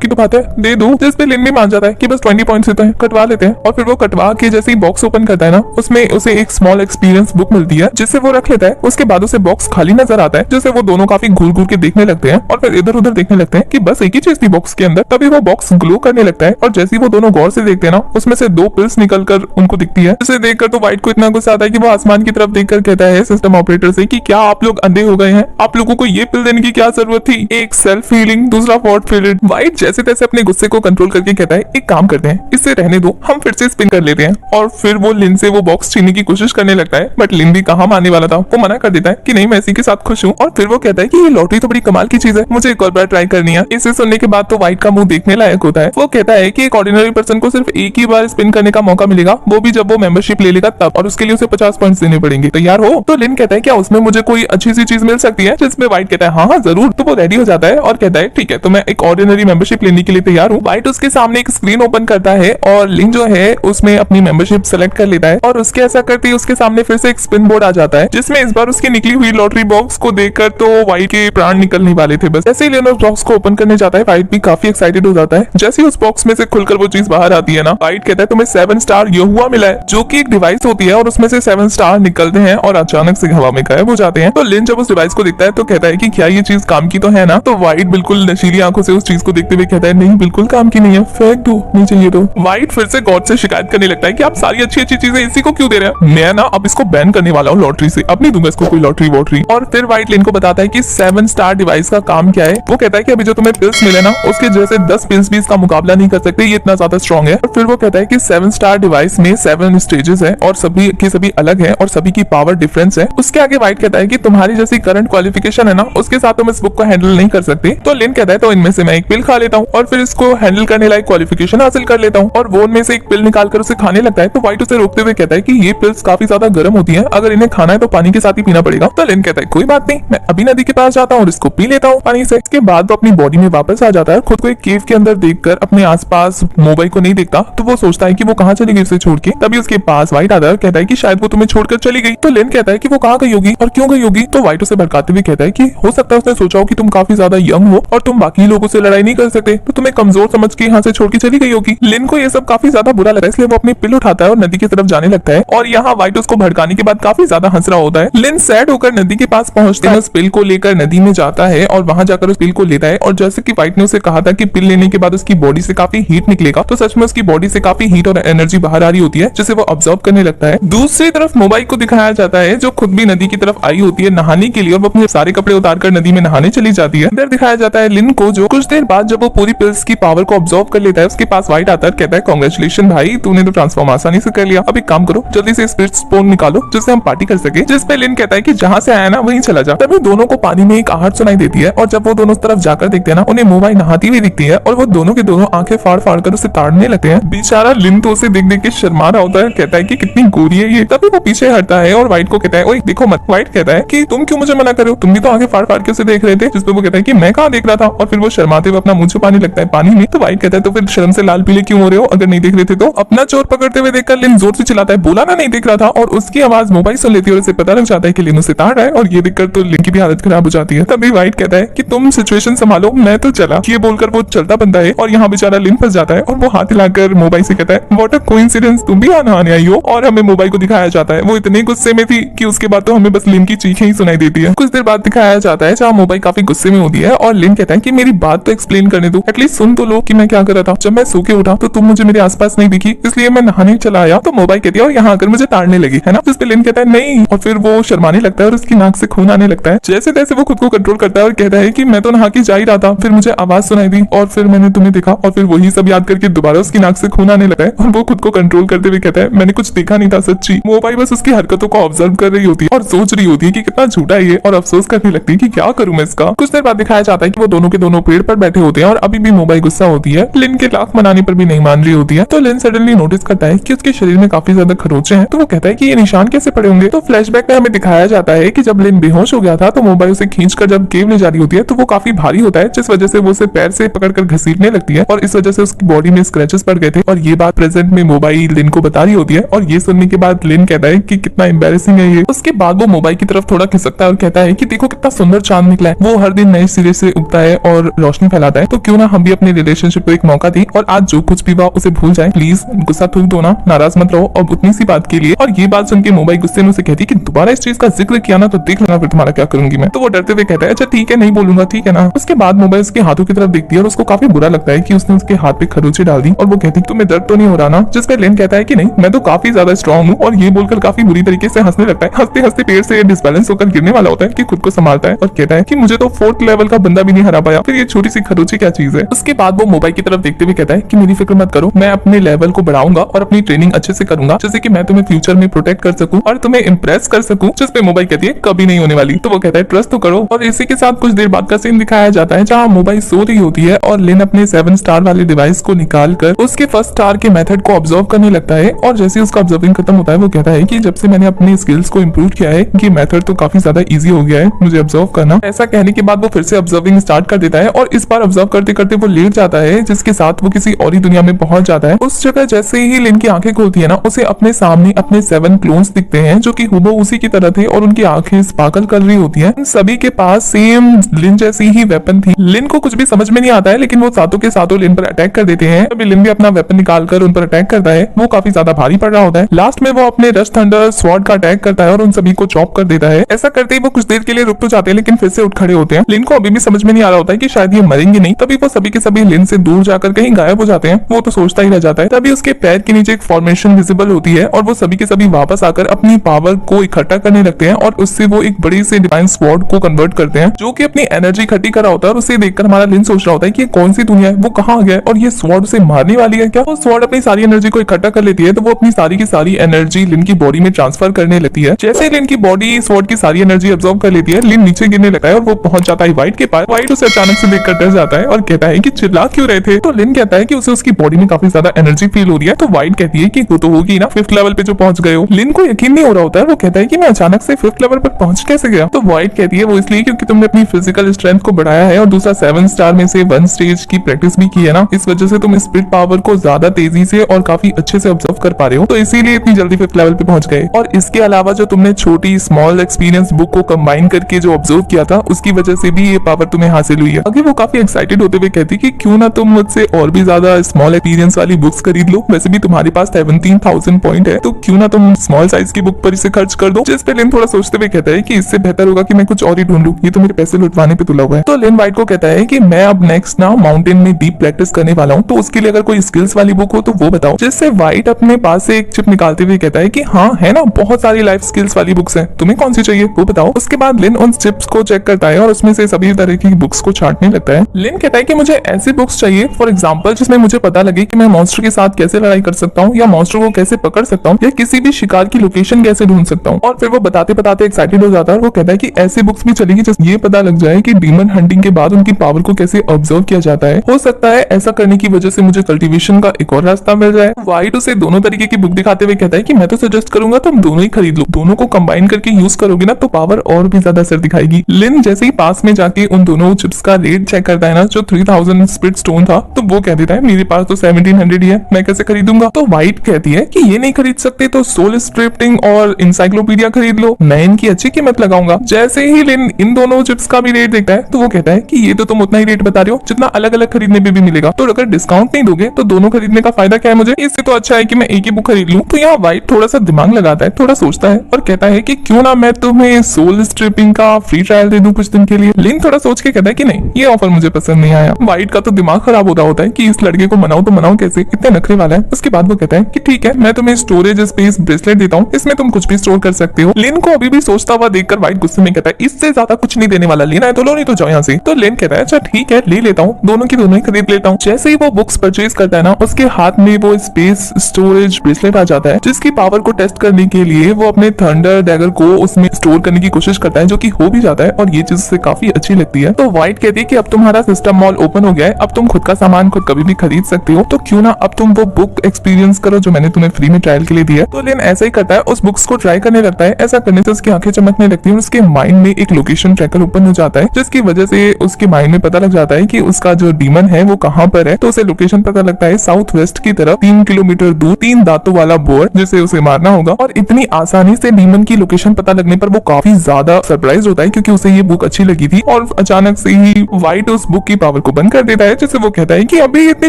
की तो बात है, दे दो। जिस पे लिन भी मान जाता है कि बस 20 पॉइंट देते हैं, कटवा लेते हैं। और फिर वो कटवा के जैसे ही बॉक्स ओपन करता है ना, उसमें उसे एक स्मॉल एक्सपीरियंस बुक मिलती है जिससे वो रख लेता है। उसके बाद उसे बॉक्स खाली नजर आता है, जिसे वो दोनों काफी घूर घूर के देखने लगते हैं और फिर इधर उधर देखने लगते हैं कि बस एक ही चीज थी बॉक्स के अंदर। तभी वो बॉक्स ग्लो करने लगता है और जैसे ही वो दोनों गौर से देखते हैं ना, उसमें से 2 पिल्स निकलकर उनको दिखती है, जिसे देखकर तो वाइट को इतना गुस्सा आता है कि वो आसमान की तरफ देखकर कहता है सिस्टम ऑपरेटर से कि क्या आप लोग अंधे हो गए हैं, आप लोगों को ये पिल देने की क्या जरूरत थी, एक सेल्फ हीलिंग दूसरा फॉर्ट फील्ड। वाइट जैसे तैसे अपने गुस्से को कंट्रोल करके कहता है एक काम करते हैं, इससे रहने दो, हम फिर से स्पिन कर लेते हैं। और फिर वो लिन से वो बॉक्स छीनने की कोशिश करने लगता है, बट लिन भी कहाँ मानने वाला था, वो मना कर देता है कि नहीं मैं इसी के साथ खुश हूँ। और फिर वो कहता है कि ये लॉटरी तो बड़ी कमाल की चीज है, मुझे एक और बार ट्राई करनी है। इसे सुनने के बाद तो वाइट का मुंह देखने लायक होता है। वो कहता है कि एक ऑर्डिनरी पर्सन को सिर्फ एक ही बार स्पिन करने का मौका मिलेगा, वो भी जब वो मेंबरशिप ले लेगा तब, और उसके लिए उसे 50 पॉइंट्स देने पड़ेंगे। तैयार हो? तो लिन कहता है क्या उसमें मुझे कोई अच्छी सी चीज मिल सकती है, जिसमें वाइट कहता है हाँ हाँ जरूर। तो वो रेडी हो जाता है और कहता है ठीक है तो मैं एक ऑर्डिनरी मेंबरशिप लेने के लिए तैयार हूँ। वाइट उसके सामने एक स्क्रीन ओपन करता है और लिन जो है उसमें अपनी मेंबरशिप सेलेक्ट कर लेता है और उसके ऐसा करते ही उसके सामने फिर से एक स्पिन बोर्ड आ जाता है, जिसमें इस बार उसकी निकली हुई लॉटरी बॉक्स को देखकर तो वाइट के प्राण निकलने वाले थे। बस ऐसे ही लिन उस बॉक्स को ओपन करने जाता है, वाइट भी काफी एक्साइटेड हो जाता है। जैसे ही उस बॉक्स में से खुलकर वो चीज बाहर आती है ना, वाइट कहता है तुम्हें 7 स्टार युहुआ मिला है, जो कि एक डिवाइस होती है और उसमें से 7 स्टार निकलते हैं और अचानक से हवा में गायब हो जाते हैं। तो लिन जब उस डिवाइस को देखता है तो कहता है कि क्या ये चीज काम की तो है ना। तो वाइट बिल्कुल नशीली आंखों से उस चीज को देखते हुए कहता है नहीं बिल्कुल काम की नहीं है, फेंक दो, नहीं चाहिए। तो वाइट फिर से गॉड से शिकायत करने लगता है कि आप सारी अच्छी अच्छी चीजें इसी को क्यों दे रहे हैं, मैं ना अब इसको बैन करने वाला हूँ लॉटरी से, अब नहीं दूंगा इसको कोई लॉटरी वॉटरी। और फिर वाइट लिन को बताता है कि 7 स्टार डिवाइस का काम क्या है। वो कहता है कि अभी जो तुम्हें पिल्स मिले ना, उसके जैसे 10 पिल्स भी इसका मुकाबला नहीं कर सकते, ये इतना ज्यादा स्ट्रॉन्ग है। और फिर वो कहता है कि 7 स्टार डिवाइस में 7 स्टेजेस है और सभी की सभी अलग है और सभी की पावर डिफरेंस है। उसके आगे वाइट कहता है कि तुम्हारी जैसी करंट क्वालिफिकेशन है ना, उसके साथ तुम इस बुक को हैंडल नहीं कर सकते। तो लिन कहता है तो इनमें से मैं एक पिल खा लेता हूँ और फिर इसको हैंडल करने लायक क्वालिफिकेशन हासिल कर लेता हूँ। और वो उनमें से एक पिल निकालकर उसे खाने लगता है। तो वाइट उसे रोकते हुए कहता है कि ये पिल्स काफी ज्यादा गर्म होती है, अगर इन्हें खाना है तो पानी के साथ ही पीना पड़ेगा। तो लिन कहता है कोई बात नहीं, मैं अभी नदी के पास जाता हूँ और इसको पी लेता हूँ पानी से। इसके बाद वो अपनी बॉडी में वापस आ जाता है। खुद को एक केव के अंदर देखकर अपने आसपास मोबाइल को नहीं देखता, तो वो सोचता है कि वो कहाँ चली गई उसे छोड़ के। तभी उसके पास वाइट आता है और कहता है कि शायद वो तुम्हें छोड़कर चली गई। तो लिन कहता है कि वो कहाँ गई होगी और क्यों गई होगी। तो वाइट उसे भड़काते हुए कहता है कि हो सकता है उसने सोचा हो कि तुम काफी ज्यादा यंग हो और तुम बाकी लोगों से लड़ाई नहीं कर सकते, तो तुम्हें कमजोर समझ के यहाँ से छोड़ के चली गई होगी। लिन को ये सब काफी ज्यादा बुरा लगा, इसलिए वो अपनी पिल उठाता है और नदी की तरफ जाने लगता है। और यहाँ वाइट उसको भड़काने के बाद काफी ज्यादा हंस रहा होता है। लिन सैड होकर नदी के पास पहुंचते हैं, उस पिल को लेकर नदी में जाता है और वहां जाकर उस पिल को लेता है। और जैसे कि वाइट ने उसे कहा था कि पिल लेने के बाद उसकी बॉडी से काफी हीट निकलेगा, तो सच में उसकी बॉडी से काफी हीट और एनर्जी बाहर आ रही होती है, जिसे वो ऑब्जर्व करने लगता है। दूसरी तरफ मोबाइल को दिखाया जाता है, जो खुद भी नदी की तरफ आई होती है नहाने के लिए और वो अपने सारे कपड़े उतारकर नदी में नहाने चली जाती है। इधर दिखाया जाता है लिन को, जो कुछ देर बाद जब वो पूरी पिल्स की पावर को ऑब्जर्व कर लेता है, उसके पास वाइट आता है, कहता है कांग्रेचुलेशन भाई, तूने तो ट्रांसफॉर्म आसानी से कर लिया। अब एक काम करो, जल्दी से स्पिरिट स्पून निकालो जिससे हम पार्टी कर सके। जिस पे लिन कहता है कि जहाँ से आया ना वहीं चला जा। तभी दोनों को पानी में एक आहट सुनाई देती है और जब वो दोनों तरफ जाकर देखते हैं ना, उन्हें मोबाइल नहाती हुई दिखती है और वो दोनों के दोनों आंखें फाड़ फाड़ कर उसे ताड़ने लगते हैं। बेचारा लिन तो उसे देख देख के शर्मा रहा होता है, कहता है कि कितनी गोरी है ये। तभी वो पीछे हटता है और वाइट को कहता है ओए देखो मत। वाइट कहता है कि तुम क्यों मुझे मना कर रहे हो, तुम भी तो आंखें फाड़ फाड़ के उसे देख रहे थे। जिस पे वो कहता है कि मैं कहाँ देख रहा था, और फिर वो शर्माते हुए अपना मुंह छुपाने लगता है पानी में। तो वाइट कहता है तो फिर शर्म से लाल पीले क्यों हो रहे हो, अगर नहीं देख रहे थे तो। अपना चोर पकड़ते हुए देखकर लिन जोर से चिल्लाता है बोला ना नहीं देख रहा था, और उसकी आवाज मोबाइल सुन लेती है और उसे पता लग जाता है कि लिन उसे ताड़ रहा है। और ये देखकर तो लिन की भी हालत खराब हो जाती है। तभी वाइट कहता है कि तुम सिचुएशन संभालो, मैं तो चला। ये बोलकर वो चलता बनता है और यहाँ बेचारा लिन फंस जाता है और वो हाथ हिलाकर मोबाइल से कहता है व्हाट अ कोइंसिडेंस, तुम भी नहाने आई हो। और हमें मोबाइल को दिखाया जाता है, वो इतने गुस्से में थी कि उसके बाद तो हमें बस लिन की चीखें ही सुनाई देती है। कुछ देर बाद दिखाया जाता है जहाँ मोबाइल काफी गुस्से में होती है और लिन कहता है कि मेरी बात तो एक्सप्लेन करने दो, एटलीस्ट सुन तो लो कि मैं क्या कर रहा था। जब मैं सो के उठा तो तुम मुझे मेरे आसपास नहीं दिखी, इसलिए मैं नहाने चला आया। तो मोबाइल कहती है और यहाँ आकर मुझे ताड़ने लगी, है ना। जिस पे लिन कहता है नहीं, और फिर वो शर्माने लगता है और उसकी नाक से खून आने लगता है। जैसे तैसे वो खुद को कंट्रोल करता है और कहता है कि मैं तो नहा के जा ही रहा था, फिर मुझे आवाज सुनाई दी और फिर मैंने तुम्हें देखा। और फिर वही सब याद करके दोबारा उसकी नाक से खून आने लगता है और वो खुद को कंट्रोल करते हुए कहता है मैंने कुछ देखा नहीं था सच्ची। मोबाइल बस उसकी हरकतों को ऑब्जर्व कर रही होती है और सोच रही होती है कि कितना झूठा है ये, और अफसोस करने लगती है कि क्या करूं मैं इसका। कुछ देर बाद दिखाया जाता है कि वो दोनों के दोनों पेड़ पर बैठे होते हैं और अभी भी मोबाइल गुस्सा होती है, लिन के लाख मनाने पर भी नहीं मान रही होती है। तो लिन सडनली नोटिस करता है कि उसके शरीर में काफी ज्यादा खरोंचे हैं। तो वो कहता है कि ये निशान कैसे पड़े होंगे। तो फ्लैशबैक में हमें दिखाया जाता है कि जब लिन बेहोश हो गया था तो मोबाइल उसे खींचकर जब केव ले जा रही होती है तो वो काफी भारी होता है, जिस वजह से वो उसे पैर से पकड़कर घसीटने लगती है और इस वजह से उसकी बॉडी में स्क्रैचेस पड़ गए थे। और ये बात प्रेजेंट में मोबाइल लिन को बता रही होती है और ये सुनने के बाद लिन कहता है कि कितना एम्बैरेसिंग है ये। उसके बाद वो मोबाइल की तरफ थोड़ा खिसकता है और कहता है कि देखो कितना सुंदर चांद निकला है, वो हर दिन नए सिरे से उगता है और रोशनी फैलाता है, तो क्यों ना हम भी अपने रिलेशनशिप को एक मौका दें और आज जो कुछ भी हुआ उसे भूल जाए। प्लीज गुस्सा थूक दो ना, नाराज मत रहो अब उतनी सी बात के लिए। और ये बात सुन के मोबाइल गुस्से में उसे कहती है कि दोबारा इस चीज का जिक्र किया ना तो देख लेना फिर तुम्हारा क्या करूंगी मैं। तो वो डरते हुए कहता है अच्छा ठीक है नहीं बोलूंगा, ठीक है ना। उसके बाद मोबाइल उसके हाथों की तरफ देखती है और उसको काफी बुरा लगता है कि उसने उसके हाथ पे खरोंचे डाल दी और वो कहती है तुम्हें दर्द तो नहीं हो रहा ना। जिस पर लिन कहता है कि नहीं मैं तो काफी ज्यादा स्ट्रॉन्ग हूँ और ये बोलकर काफी बुरी तरीके से हंसने लगता है। हंसते हंसते पेड़ से डिसबैलेंस होकर गिरने वाला होता है कि खुद को संभालता है और कहता है कि मुझे तो 4th लेवल का बंदा भी नहीं हरा पाया, फिर ये छोटी सी खरोंची क्या चीज है। उसके बाद वो मोबाइल की तरफ देखते हुए कहता है कि मेरी फिक्र मत करो, मैं अपने लेवल को बढ़ाऊंगा और अपनी ट्रेनिंग अच्छे से करूंगा जैसे कि मैं तुम्हें फ्यूचर में प्रोटेक्ट कर सकूं और तुम्हें इंप्रेस कर सकूं। जिस पे मोबाइल कहती है कभी नहीं होने वाली। तो वो कहता है ट्रस्ट तो करो। और इसी के साथ कुछ देर बाद का सीन दिखाया जाता है जहाँ मोबाइल सो रही होती है और लिन अपने 7 स्टार वाले डिवाइस को निकाल कर उसके 1st स्टार के मेथड को ऑब्जर्व करने लगता है। और जैसे उसका ऑब्जर्विंग खत्म होता है वो कहता है कि जब से मैंने अपनी स्किल्स को इम्प्रूव किया है ये मेथड तो काफी ज्यादा इजी हो गया है मुझे ऑब्जर्व करना। ऐसा कहने के बाद वो फिर से ऑब्जर्विंग स्टार्ट कर देता है और इस बार ऑब्जर्व करते करते वो लेट जाता है, जिसके साथ वो किसी और ही दुनिया में पहुंच जाता है। उस जगह जैसे ही लिन की आंखें खुलती है ना उसे अपने सामने अपने 7 क्लोन्स दिखते हैं जो कि हुबहू उसी की तरह थे और उनकी आंखें स्पार्कल कर रही होती हैं। सभी के पास सेम लिन जैसी ही वेपन थी। लिन को कुछ भी समझ में नहीं आता है लेकिन वो सातों के सातों लिन पर अटैक कर देते हैं। अभी लिन भी अपना वेपन निकालकर उन पर अटैक करता है। वो काफी ज्यादा भारी पड़ रहा होता है। लास्ट में वो अपने रश थंडर स्वॉर्ड का अटैक करता है और उन सभी को चॉप कर देता है। ऐसा करते ही वो कुछ देर के लिए रुक तो जाते हैं लेकिन फिर से उठ खड़े होते हैं। लिन को अभी भी समझ में नहीं आ रहा होता है कि शायद ये मरेंगे नहीं। तभी वो सभी के सभी लिन से दूर जाकर कहीं गायब हो जाते हैं। वो तो सोचता ही रह जाता है। तभी उसके पैर के नीचे एक फॉर्मेशन विजिबल होती है और वो सभी के सभी वापस आकर अपनी पावर को इकट्ठा करने लगते हैं और उससे वो एक बड़ी से डिवाइन स्वॉर्ड को कन्वर्ट करते हैं जो कि अपनी एनर्जी इकट्ठी कर रहा होता है। और उसे देखकर हमारा लिन सोच रहा होता है कि ये कौन सी दुनिया है, वो कहाँ आ गया और ये स्वॉर्ड उसे मारने वाली है क्या। वो स्वॉर्ड अपनी सारी एनर्जी को इकट्ठा कर लेती है तो वो अपनी सारी की सारी एनर्जी लिन की बॉडी में ट्रांसफर करने लगती है। जैसे लिन की बॉडी स्वॉर्ड की सारी एनर्जी अब्सॉर्ब कर लेती है लिन नीचे गिरने लगता है और वो पहुंच जाता है व्हाइट के पास। व्हाइट उसे अचानक से देखकर डर जाता है और कहता है कि चिल्ला क्यों रहे थे। तो लिन कहता है कि उसे उसकी बॉडी में काफी ज्यादा एनर्जी फील हो रही है। तो व्हाइट कहती है कि वो तो होगी ना 5th लेवल पे जो पहुंच गए हो। लिन को यकीन नहीं हो रहा होता है। वो कहता है कि मैं अचानक से 5th लेवल पर पहुंच कैसे गया। तो व्हाइट कहती है वो इसलिए क्योंकि तुमने अपनी फिजिकल स्ट्रेंथ को बढ़ाया है और दूसरा 7 स्टार में से 1 स्टेज की प्रैक्टिस भी की है ना, इस वजह से तुम स्पिरिट पावर को ज्यादा तेजी से और काफी अच्छे से ऑब्जर्व कर पा रहे हो, तो इसीलिए इतनी जल्दी 5th लेवल पे पहुंच गए। और इसके अलावा जो तुमने छोटी स्मॉल एक्सपीरियंस बुक को कंबाइन करके जो ऑब्जर्व किया था उसकी वजह से भी ये पावर तुम्हें हासिल हुई है। आगे वो काफी एक्साइटेड होते हुए कहती कि क्यों ना तुम मुझसे और भी ज्यादा स्मॉल एक्सपीरियंस वाली बुक्स खरीद लो। वैसे भी तुम्हारे पास 17,000 पॉइंट है तो क्यों ना तुम स्मॉल साइज की बुक पर इसे खर्च कर दो। जिस पे लिन थोड़ा सोचते हुए कहता है कि इससे बेहतर होगा कि मैं कुछ और ही ढूंढ लूं, ये तो मेरे पैसे लुटवाने पे तुला हुआ है। तो लिन व्हाइट को कहता है कि मैं अब नेक्स्ट ना माउंटेन में डीप प्रैक्टिस करने वाला हूँ, तो उसके लिए अगर कोई स्किल्स वाली बुक हो तो वो बताओ। जिससे व्हाइट अपने पास से एक चिप निकालते हुए कहता है कि हाँ है ना, बहुत सारी लाइफ स्किल्स वाली बुक्स हैं, तुम्हें कौन सी चाहिए वो बताओ। उसके बाद लिन उन चिप्स को चेक करता है और उसमें से सभी तरह की बुक्स को छांटने लगता है। लिन कहता है कि मुझे ऐसी बुक्स चाहिए फॉर एग्जाम्पल जिसमें मुझे पता लगे कि मैं मॉन्स्टर के साथ कैसे लड़ाई कर सकता हूँ या मॉन्स्टर को कैसे पकड़ सकता हूँ या किसी भी शिकार की लोकेशन कैसे ढूंढ सकता हूँ। और फिर वो बताते बताते एक्साइटेड हो जाता है और वो कहता है कि ऐसी बुक्स भी चलेगी जिसमें ये पता लग जाए कि डीमन हंटिंग के बाद उनकी पावर को कैसे ऑब्जर्व किया जाता है। हो सकता है ऐसा करने की वजह से मुझे कल्टीवेशन का एक और रास्ता मिल जाए। व्हाइट उसे दोनों तरीके की बुक दिखाते हुए कहता है कि मैं तो सजेस्ट करूंगा तुम दोनों ही खरीद लो, दोनों को कंबाइन करके यूज करोगे ना तो पावर और भी ज्यादा असर दिखाएगी। लिन जैसे ही पास में जाके उन दोनों चिप्स का रेट चेक करता है ना, जो 3000 स्पिरिट स्टोन था, तो वो कह देता है मेरे पास तो 1700 ही है, मैं कैसे खरीदूंगा। तो व्हाइट कहती है कि ये नहीं खरीद सकते तो सोल स्ट्रिप्टिंग और इंसाइक्लोपीडिया खरीद लो, मैं इनकी अच्छी कीमत लगाऊंगा। जैसे ही लिन इन दोनों चिप्स का भी रेट देखता है तो वो कहता है कि ये तो तुम उतना ही रेट बता रहे हो जितना अलग अलग खरीदने पे भी मिलेगा, तो अगर डिस्काउंट नहीं दोगे तो दोनों खरीदने का फायदा क्या है मुझे, इससे तो अच्छा है कि मैं एक ही बुक खरीद लूं। तो यहाँ व्हाइट थोड़ा सा दिमाग लगाता है, थोड़ा सोचता है और कहता है कि क्यों ना मैं तुम्हें सोल स्ट्रिपिंग का फ्री ट्रायल दे दूं कुछ दिन के लिए। लिन थोड़ा सोच के कहता है कि नहीं, ये ऑफर मुझे पसंद नहीं आया। व्हाइट का तो दिमाग खराब होता होता है कि इस लड़के को मनाओ तो मनाओ कैसे, इतने नखरे वाला है। उसके बाद वो कहता है कि ठीक है मैं तुम्हें स्टोरेज स्पेस ब्रेसलेट देता हूँ, इसमें तुम कुछ भी स्टोर कर सकते हो। लिन को अभी भी सोचता हुआ देखकर व्हाइट गुस्से में कहता है इससे ज्यादा कुछ नहीं देने वाला, लेना है तो लो नहीं तो जाओ यहाँ से। तो लिन कहता है अच्छा ठीक है ले लेता हूँ, दोनों की दोनों ही खरीद लेता हूँ। जैसे ही वो बुक्स परचेज करता है ना, उसके हाथ में वो स्पेस स्टोरेज ब्रेसलेट आ जाता है जिसकी पावर को टेस्ट करने के लिए वो अपने थंडर डैगर को उसमें स्टोर करने की कोशिश करता है, जो कि हो भी जाता है और ये चीज उसे काफी अच्छी लगती है। तो व्हाइट कहती है कि अब तुम्हारा सिस्टम मॉल ओपन हो गया है, अब तुम खुद का सामान खुद कभी भी खरीद सकते हो, तो क्यों ना अब तुम वो बुक एक्सपीरियंस करो जो मैंने तुम्हें फ्री में ट्रायल के लिए दिया। तो लेन ऐसा ही करता है, उस बुक्स को ट्राई करने लगता है। ऐसा करने से उसकी आंखें चमकने लगती है और उसके माइंड में एक लोकेशन ट्रैकर ओपन हो जाता है, जिसकी वजह से उसके माइंड में पता लग जाता है कि उसका जो डीमन है वो कहाँ पर है। तो उसे लोकेशन पता लगता है साउथ वेस्ट की तरफ 3 किलोमीटर दूर 3 दांतों वाला बोर, जिसे उसे मारना होगा। और इतनी आसानी से डीमन की लोकेशन पता लगने पर वो काफी ज्यादा सरप्राइज होता है, क्योंकि उसे ये बुक अच्छी लगी थी। और अचानक से ही व्हाइट उस बुक की पावर को बंद कर देता है, जिससे वो कहता है कि अभी इतनी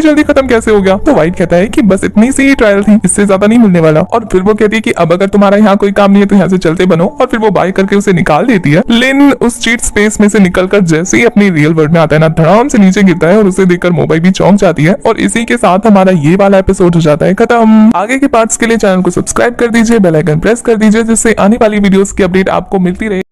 जल्दी खत्म कैसे हो गया। तो व्हाइट कहता है कि बस इतनी सी ही ट्रायल थी, इससे ज्यादा नहीं मिलने वाला। और फिर वो कहती है कि अब अगर तुम्हारा यहाँ कोई काम नहीं है तो यहाँ से चलते बनो। और फिर वो बाय करके उसे निकाल देती है। लिन उस चीट स्पेस में से निकलकर जैसे ही अपनी रियल वर्ल्ड में आता है ना, धड़ाम से नीचे गिरता है और उसे देखकर मोबाइल भी चौंक जाती है। और इसी के साथ हमारा ये वाला एपिसोड हो जाता है खत्म। आगे के पार्ट्स के लिए चैनल को सब्सक्राइब कर दीजिए, बेल आइकन प्रेस कर दीजिए, जिससे आने वाली वीडियोस की अपडेट आपको मिलती रहे।